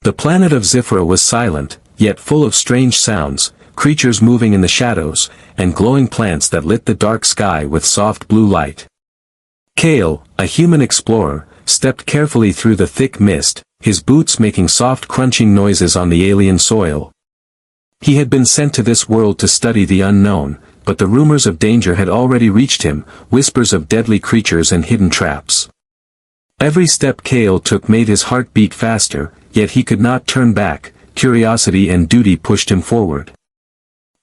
The planet of Zifra was silent, yet full of strange sounds, creatures moving in the shadows, and glowing plants that lit the dark sky with soft blue light. Kale, a human explorer, stepped carefully through the thick mist, his boots making soft crunching noises on the alien soil. He had been sent to this world to study the unknown, but the rumors of danger had already reached him, whispers of deadly creatures and hidden traps. Every step Kale took made his heart beat faster, yet he could not turn back. Curiosity and duty pushed him forward.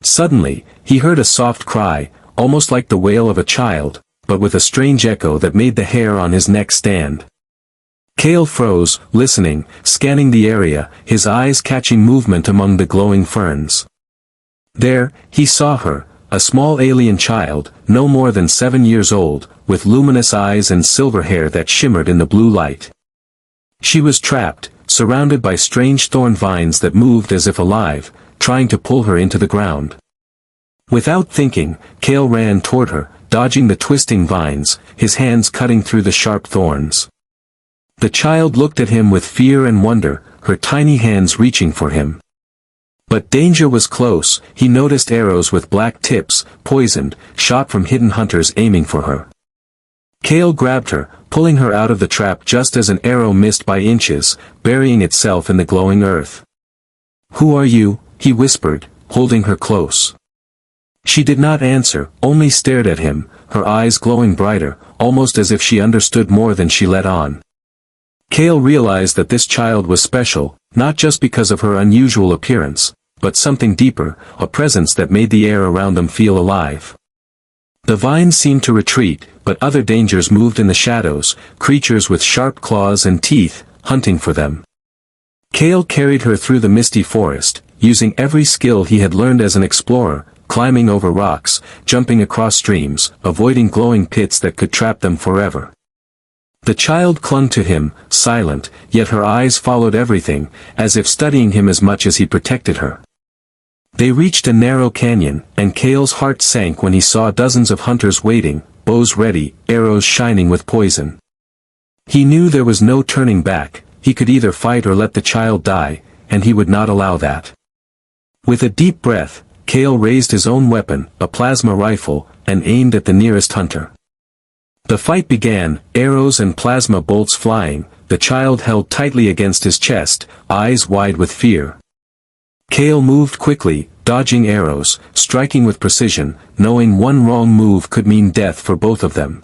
Suddenly, he heard a soft cry, almost like the wail of a child, but with a strange echo that made the hair on his neck stand. Kale froze, listening, scanning the area, his eyes catching movement among the glowing ferns. There, he saw her, a small alien child, no more than 7 years old, with luminous eyes and silver hair that shimmered in the blue light. She was trapped, surrounded by strange thorn vines that moved as if alive, trying to pull her into the ground. Without thinking, Kale ran toward her, dodging the twisting vines, his hands cutting through the sharp thorns. The child looked at him with fear and wonder, her tiny hands reaching for him. But danger was close. He noticed arrows with black tips, poisoned, shot from hidden hunters aiming for her. Kale grabbed her, pulling her out of the trap just as an arrow missed by inches, burying itself in the glowing earth. "Who are you?" he whispered, holding her close. She did not answer, only stared at him, her eyes glowing brighter, almost as if she understood more than she let on. Kale realized that this child was special, not just because of her unusual appearance, but something deeper, a presence that made the air around them feel alive. The vines seemed to retreat, but other dangers moved in the shadows, creatures with sharp claws and teeth, hunting for them. Kale carried her through the misty forest, using every skill he had learned as an explorer, climbing over rocks, jumping across streams, avoiding glowing pits that could trap them forever. The child clung to him, silent, yet her eyes followed everything, as if studying him as much as he protected her. They reached a narrow canyon, and Kale's heart sank when he saw dozens of hunters waiting, bows ready, arrows shining with poison. He knew there was no turning back, he could either fight or let the child die, and he would not allow that. With a deep breath, Kale raised his own weapon, a plasma rifle, and aimed at the nearest hunter. The fight began, arrows and plasma bolts flying, the child held tightly against his chest, eyes wide with fear. Kale moved quickly, dodging arrows, striking with precision, knowing one wrong move could mean death for both of them.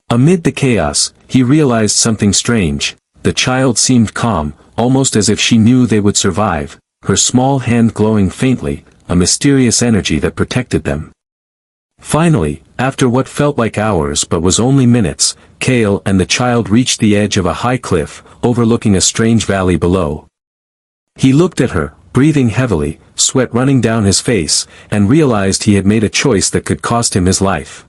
Amid the chaos, he realized something strange. The child seemed calm, almost as if she knew they would survive, her small hand glowing faintly, a mysterious energy that protected them. Finally, after what felt like hours but was only minutes, Kale and the child reached the edge of a high cliff, overlooking a strange valley below. He looked at her, breathing heavily, sweat running down his face, and realized he had made a choice that could cost him his life.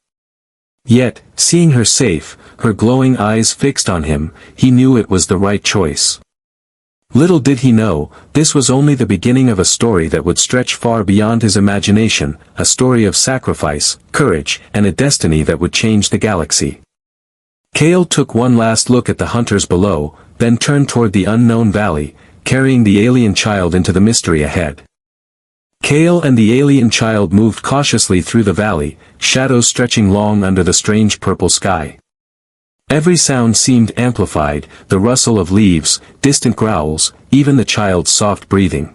Yet, seeing her safe, her glowing eyes fixed on him, he knew it was the right choice. Little did he know, this was only the beginning of a story that would stretch far beyond his imagination, a story of sacrifice, courage, and a destiny that would change the galaxy. Kale took one last look at the hunters below, then turned toward the unknown valley, carrying the alien child into the mystery ahead. Kale and the alien child moved cautiously through the valley, shadows stretching long under the strange purple sky. Every sound seemed amplified, the rustle of leaves, distant growls, even the child's soft breathing.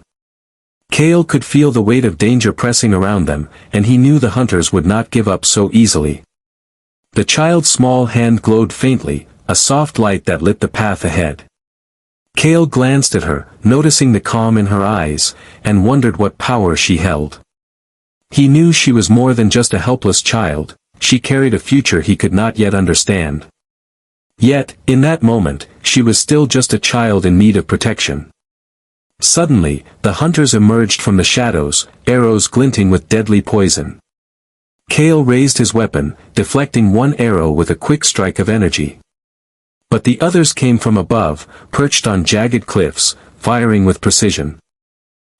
Kale could feel the weight of danger pressing around them, and he knew the hunters would not give up so easily. The child's small hand glowed faintly, a soft light that lit the path ahead. Kale glanced at her, noticing the calm in her eyes, and wondered what power she held. He knew she was more than just a helpless child, she carried a future he could not yet understand. Yet, in that moment, she was still just a child in need of protection. Suddenly, the hunters emerged from the shadows, arrows glinting with deadly poison. Kale raised his weapon, deflecting one arrow with a quick strike of energy. But the others came from above, perched on jagged cliffs, firing with precision.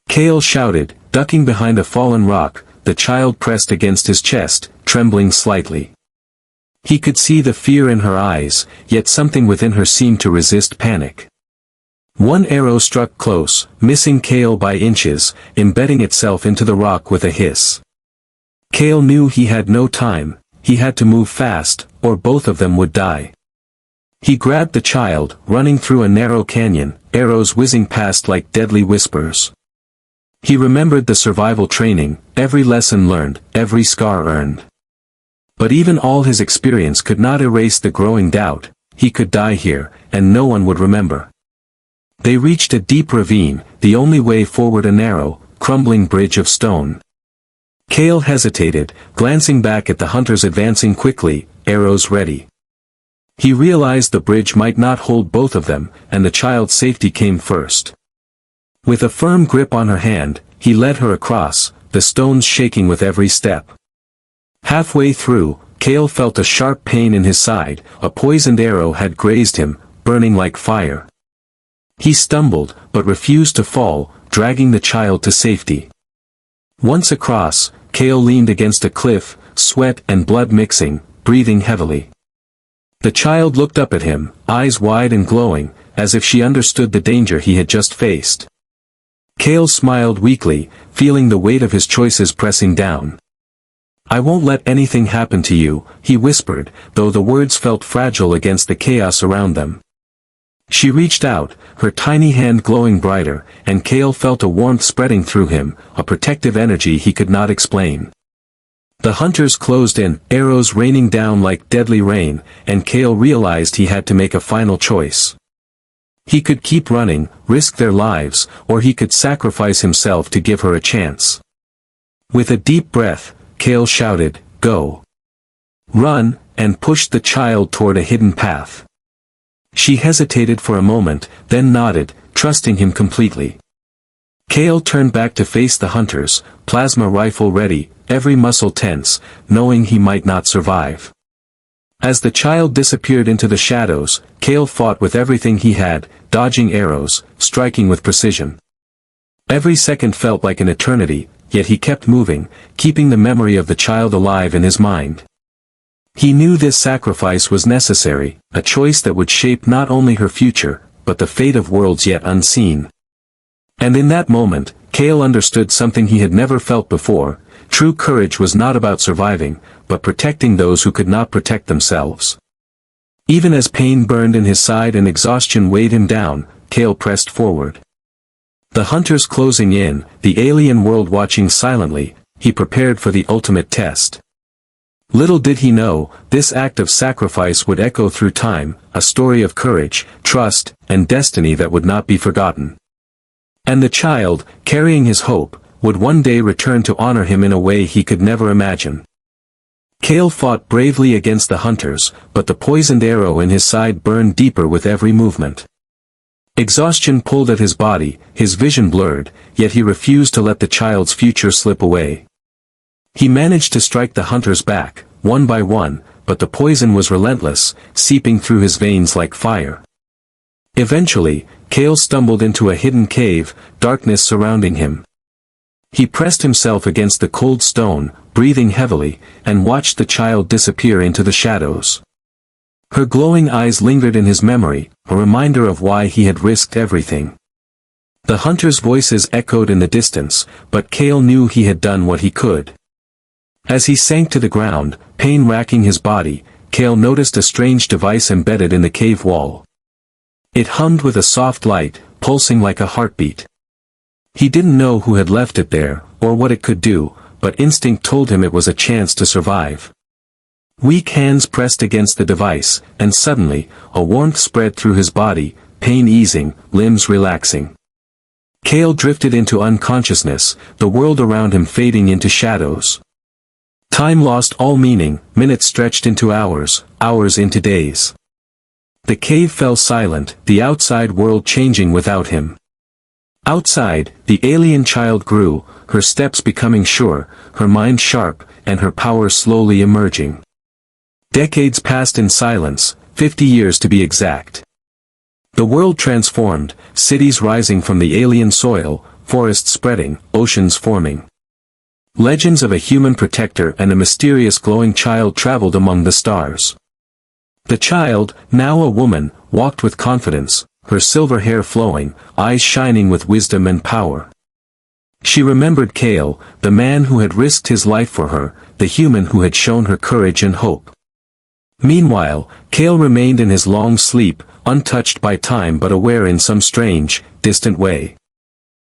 Kale shouted, ducking behind a fallen rock, the child pressed against his chest, trembling slightly. He could see the fear in her eyes, yet something within her seemed to resist panic. One arrow struck close, missing Kale by inches, embedding itself into the rock with a hiss. Kale knew he had no time, he had to move fast, or both of them would die. He grabbed the child, running through a narrow canyon, arrows whizzing past like deadly whispers. He remembered the survival training, every lesson learned, every scar earned. But even all his experience could not erase the growing doubt, he could die here, and no one would remember. They reached a deep ravine, the only way forward a narrow, crumbling bridge of stone. Kale hesitated, glancing back at the hunters advancing quickly, arrows ready. He realized the bridge might not hold both of them, and the child's safety came first. With a firm grip on her hand, he led her across, the stones shaking with every step. Halfway through, Kale felt a sharp pain in his side, a poisoned arrow had grazed him, burning like fire. He stumbled, but refused to fall, dragging the child to safety. Once across, Kale leaned against a cliff, sweat and blood mixing, breathing heavily. The child looked up at him, eyes wide and glowing, as if she understood the danger he had just faced. Kale smiled weakly, feeling the weight of his choices pressing down. "I won't let anything happen to you," he whispered, though the words felt fragile against the chaos around them. She reached out, her tiny hand glowing brighter, and Kale felt a warmth spreading through him, a protective energy he could not explain. The hunters closed in, arrows raining down like deadly rain, and Kale realized he had to make a final choice. He could keep running, risk their lives, or he could sacrifice himself to give her a chance. With a deep breath, Kale shouted, "Go! Run!" and pushed the child toward a hidden path. She hesitated for a moment, then nodded, trusting him completely. Kale turned back to face the hunters, plasma rifle ready, every muscle tense, knowing he might not survive. As the child disappeared into the shadows, Kale fought with everything he had, dodging arrows, striking with precision. Every second felt like an eternity, yet he kept moving, keeping the memory of the child alive in his mind. He knew this sacrifice was necessary, a choice that would shape not only her future, but the fate of worlds yet unseen. And in that moment, Kale understood something he had never felt before: true courage was not about surviving, but protecting those who could not protect themselves. Even as pain burned in his side and exhaustion weighed him down, Kale pressed forward. The hunters closing in, the alien world watching silently, he prepared for the ultimate test. Little did he know, this act of sacrifice would echo through time, a story of courage, trust, and destiny that would not be forgotten. And the child, carrying his hope, would one day return to honor him in a way he could never imagine. Kale fought bravely against the hunters, but the poisoned arrow in his side burned deeper with every movement. Exhaustion pulled at his body, his vision blurred, yet he refused to let the child's future slip away. He managed to strike the hunters back, one by one, but the poison was relentless, seeping through his veins like fire. Eventually, Kale stumbled into a hidden cave, darkness surrounding him. He pressed himself against the cold stone, breathing heavily, and watched the child disappear into the shadows. Her glowing eyes lingered in his memory, a reminder of why he had risked everything. The hunters' voices echoed in the distance, but Kale knew he had done what he could. As he sank to the ground, pain racking his body, Kale noticed a strange device embedded in the cave wall. It hummed with a soft light, pulsing like a heartbeat. He didn't know who had left it there, or what it could do, but instinct told him it was a chance to survive. Weak hands pressed against the device, and suddenly, a warmth spread through his body, pain easing, limbs relaxing. Kale drifted into unconsciousness, the world around him fading into shadows. Time lost all meaning, minutes stretched into hours, hours into days. The cave fell silent, the outside world changing without him. Outside, the alien child grew, her steps becoming sure, her mind sharp, and her power slowly emerging. Decades passed in silence, 50 years to be exact. The world transformed, cities rising from the alien soil, forests spreading, oceans forming. Legends of a human protector and a mysterious glowing child traveled among the stars. The child, now a woman, walked with confidence, her silver hair flowing, eyes shining with wisdom and power. She remembered Kale, the man who had risked his life for her, the human who had shown her courage and hope. Meanwhile, Kale remained in his long sleep, untouched by time but aware in some strange, distant way.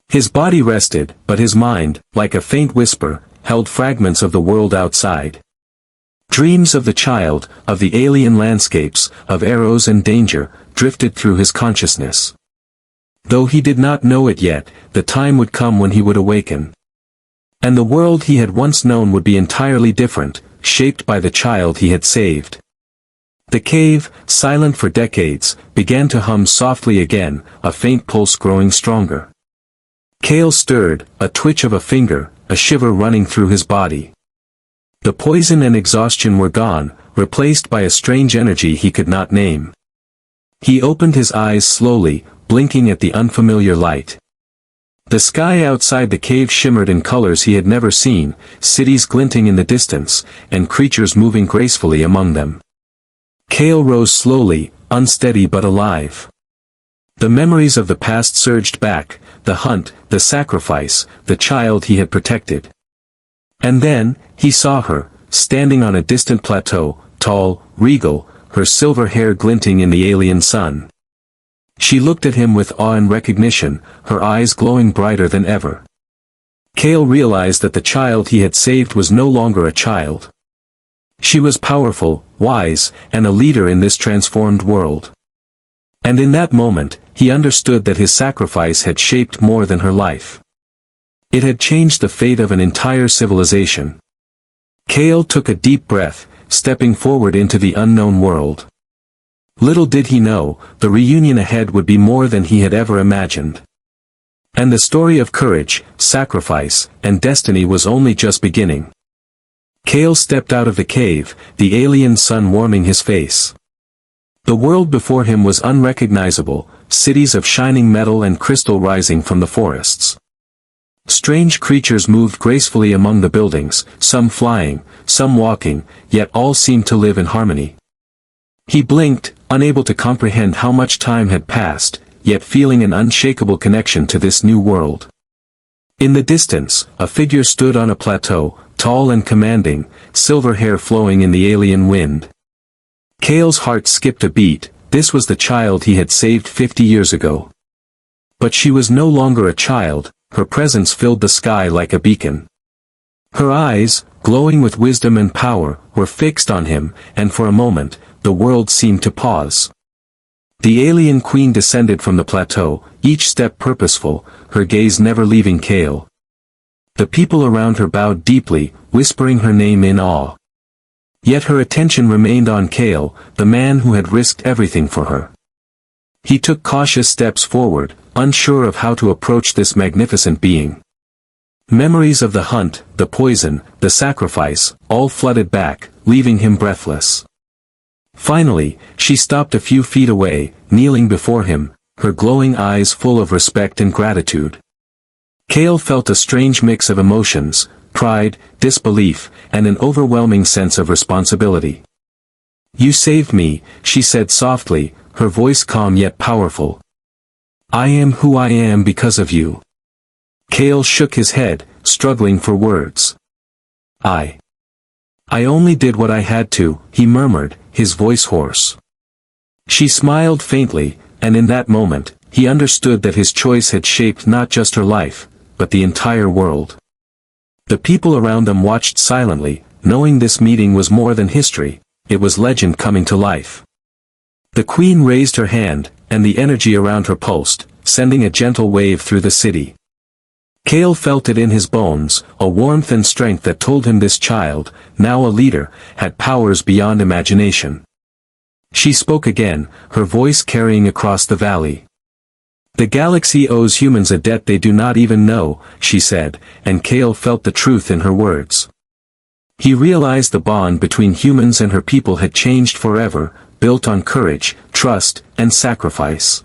His body rested, but his mind, like a faint whisper, held fragments of the world outside. Dreams of the child, of the alien landscapes, of arrows and danger, drifted through his consciousness. Though he did not know it yet, the time would come when he would awaken. And the world he had once known would be entirely different, shaped by the child he had saved. The cave, silent for decades, began to hum softly again, a faint pulse growing stronger. Kale stirred, a twitch of a finger, a shiver running through his body. The poison and exhaustion were gone, replaced by a strange energy he could not name. He opened his eyes slowly, blinking at the unfamiliar light. The sky outside the cave shimmered in colors he had never seen, cities glinting in the distance, and creatures moving gracefully among them. Kale rose slowly, unsteady but alive. The memories of the past surged back, the hunt, the sacrifice, the child he had protected. And then, he saw her, standing on a distant plateau, tall, regal, her silver hair glinting in the alien sun. She looked at him with awe and recognition, her eyes glowing brighter than ever. Kale realized that the child he had saved was no longer a child. She was powerful, wise, and a leader in this transformed world. And in that moment, he understood that his sacrifice had shaped more than her life. It had changed the fate of an entire civilization. Kale took a deep breath, stepping forward into the unknown world. Little did he know, the reunion ahead would be more than he had ever imagined. And the story of courage, sacrifice, and destiny was only just beginning. Kale stepped out of the cave, the alien sun warming his face. The world before him was unrecognizable, cities of shining metal and crystal rising from the forests. Strange creatures moved gracefully among the buildings, some flying, some walking, yet all seemed to live in harmony. He blinked, unable to comprehend how much time had passed, yet feeling an unshakable connection to this new world. In the distance, a figure stood on a plateau, tall and commanding, silver hair flowing in the alien wind. Kale's heart skipped a beat. This was the child he had saved 50 years ago. But she was no longer a child, her presence filled the sky like a beacon. Her eyes, glowing with wisdom and power, were fixed on him, and for a moment, the world seemed to pause. The alien queen descended from the plateau, each step purposeful, her gaze never leaving Kale. The people around her bowed deeply, whispering her name in awe. Yet her attention remained on Kale, the man who had risked everything for her. He took cautious steps forward, unsure of how to approach this magnificent being. Memories of the hunt, the poison, the sacrifice, all flooded back, leaving him breathless. Finally, she stopped a few feet away, kneeling before him, her glowing eyes full of respect and gratitude. Kale felt a strange mix of emotions, pride, disbelief, and an overwhelming sense of responsibility. "You saved me," she said softly, her voice calm yet powerful. "I am who I am because of you." Kale shook his head, struggling for words. I only did what I had to," he murmured, his voice hoarse. She smiled faintly, and in that moment, he understood that his choice had shaped not just her life, but the entire world. The people around them watched silently, knowing this meeting was more than history, it was legend coming to life. The queen raised her hand, and the energy around her pulsed, sending a gentle wave through the city. Kale felt it in his bones, a warmth and strength that told him this child, now a leader, had powers beyond imagination. She spoke again, her voice carrying across the valley. "The galaxy owes humans a debt they do not even know," she said, and Kale felt the truth in her words. He realized the bond between humans and her people had changed forever, built on courage, trust, and sacrifice.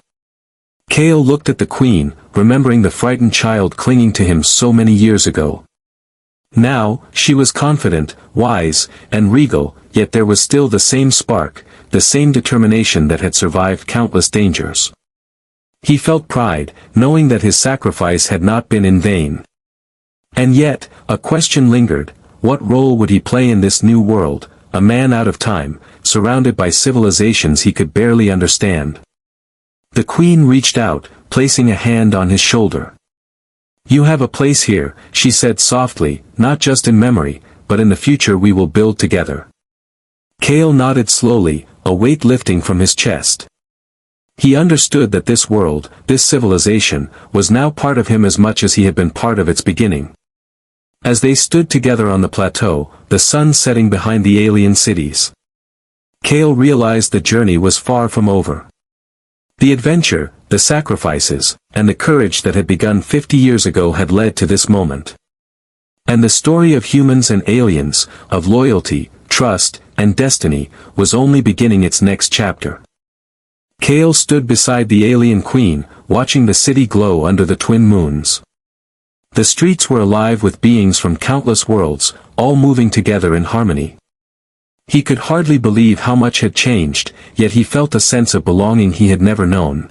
Kale looked at the queen, remembering the frightened child clinging to him so many years ago. Now, she was confident, wise, and regal, yet there was still the same spark, the same determination that had survived countless dangers. He felt pride, knowing that his sacrifice had not been in vain. And yet, a question lingered: what role would he play in this new world, a man out of time, surrounded by civilizations he could barely understand? The Queen reached out, placing a hand on his shoulder. "You have a place here," she said softly, "not just in memory, but in the future we will build together." Kale nodded slowly, a weight lifting from his chest. He understood that this world, this civilization, was now part of him as much as he had been part of its beginning. As they stood together on the plateau, the sun setting behind the alien cities, Kale realized the journey was far from over. The adventure, the sacrifices, and the courage that had begun 50 years ago had led to this moment. And the story of humans and aliens, of loyalty, trust, and destiny, was only beginning its next chapter. Kale stood beside the alien queen, watching the city glow under the twin moons. The streets were alive with beings from countless worlds, all moving together in harmony. He could hardly believe how much had changed, yet he felt a sense of belonging he had never known.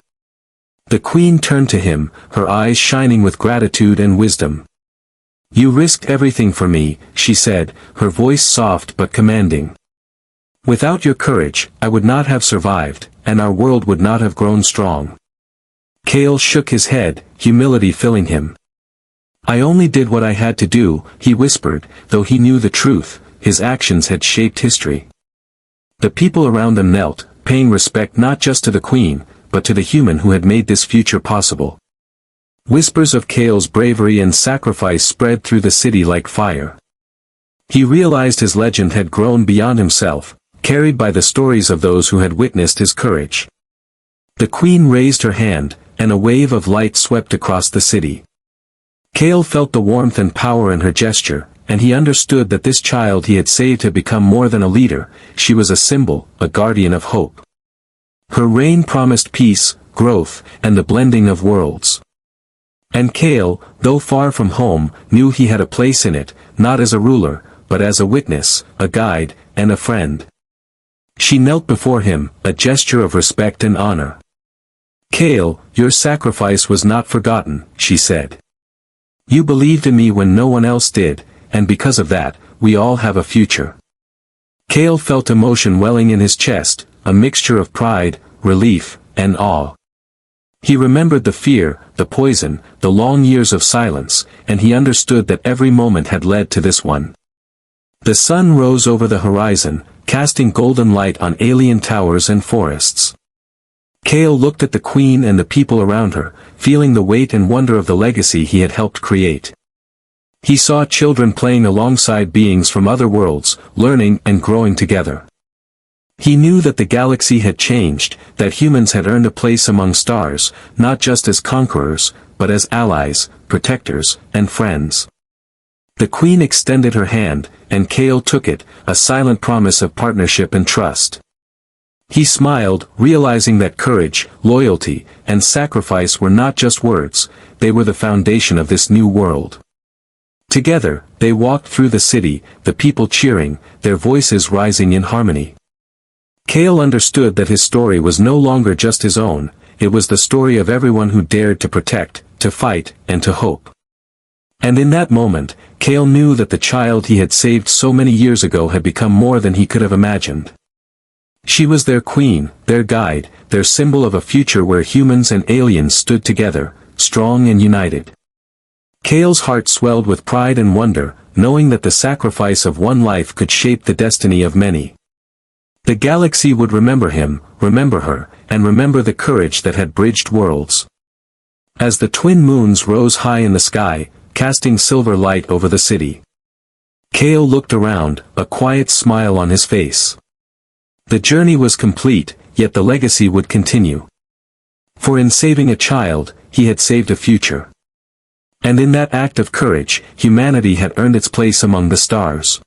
The queen turned to him, her eyes shining with gratitude and wisdom. "You risked everything for me," she said, her voice soft but commanding. "Without your courage, I would not have survived, and our world would not have grown strong." Kale shook his head, humility filling him. "I only did what I had to do," he whispered, though he knew the truth, his actions had shaped history. The people around them knelt, paying respect not just to the queen, but to the human who had made this future possible. Whispers of Kale's bravery and sacrifice spread through the city like fire. He realized his legend had grown beyond himself, carried by the stories of those who had witnessed his courage. The queen raised her hand, and a wave of light swept across the city. Kale felt the warmth and power in her gesture, and he understood that this child he had saved had become more than a leader. She was a symbol, a guardian of hope. Her reign promised peace, growth, and the blending of worlds. And Kale, though far from home, knew he had a place in it, not as a ruler, but as a witness, a guide, and a friend. She knelt before him, a gesture of respect and honor. "Kale, your sacrifice was not forgotten," she said. "You believed in me when no one else did, and because of that, we all have a future." Kale felt emotion welling in his chest, a mixture of pride, relief, and awe. He remembered the fear, the poison, the long years of silence, and he understood that every moment had led to this one. The sun rose over the horizon, casting golden light on alien towers and forests. Kale looked at the queen and the people around her, feeling the weight and wonder of the legacy he had helped create. He saw children playing alongside beings from other worlds, learning and growing together. He knew that the galaxy had changed, that humans had earned a place among stars, not just as conquerors, but as allies, protectors, and friends. The queen extended her hand, and Kale took it, a silent promise of partnership and trust. He smiled, realizing that courage, loyalty, and sacrifice were not just words, they were the foundation of this new world. Together, they walked through the city, the people cheering, their voices rising in harmony. Kale understood that his story was no longer just his own, it was the story of everyone who dared to protect, to fight, and to hope. And in that moment, Kale knew that the child he had saved so many years ago had become more than he could have imagined. She was their queen, their guide, their symbol of a future where humans and aliens stood together, strong and united. Kale's heart swelled with pride and wonder, knowing that the sacrifice of one life could shape the destiny of many. The galaxy would remember him, remember her, and remember the courage that had bridged worlds. As the twin moons rose high in the sky, casting silver light over the city, Kale looked around, a quiet smile on his face. The journey was complete, yet the legacy would continue. For in saving a child, he had saved a future. And in that act of courage, humanity had earned its place among the stars.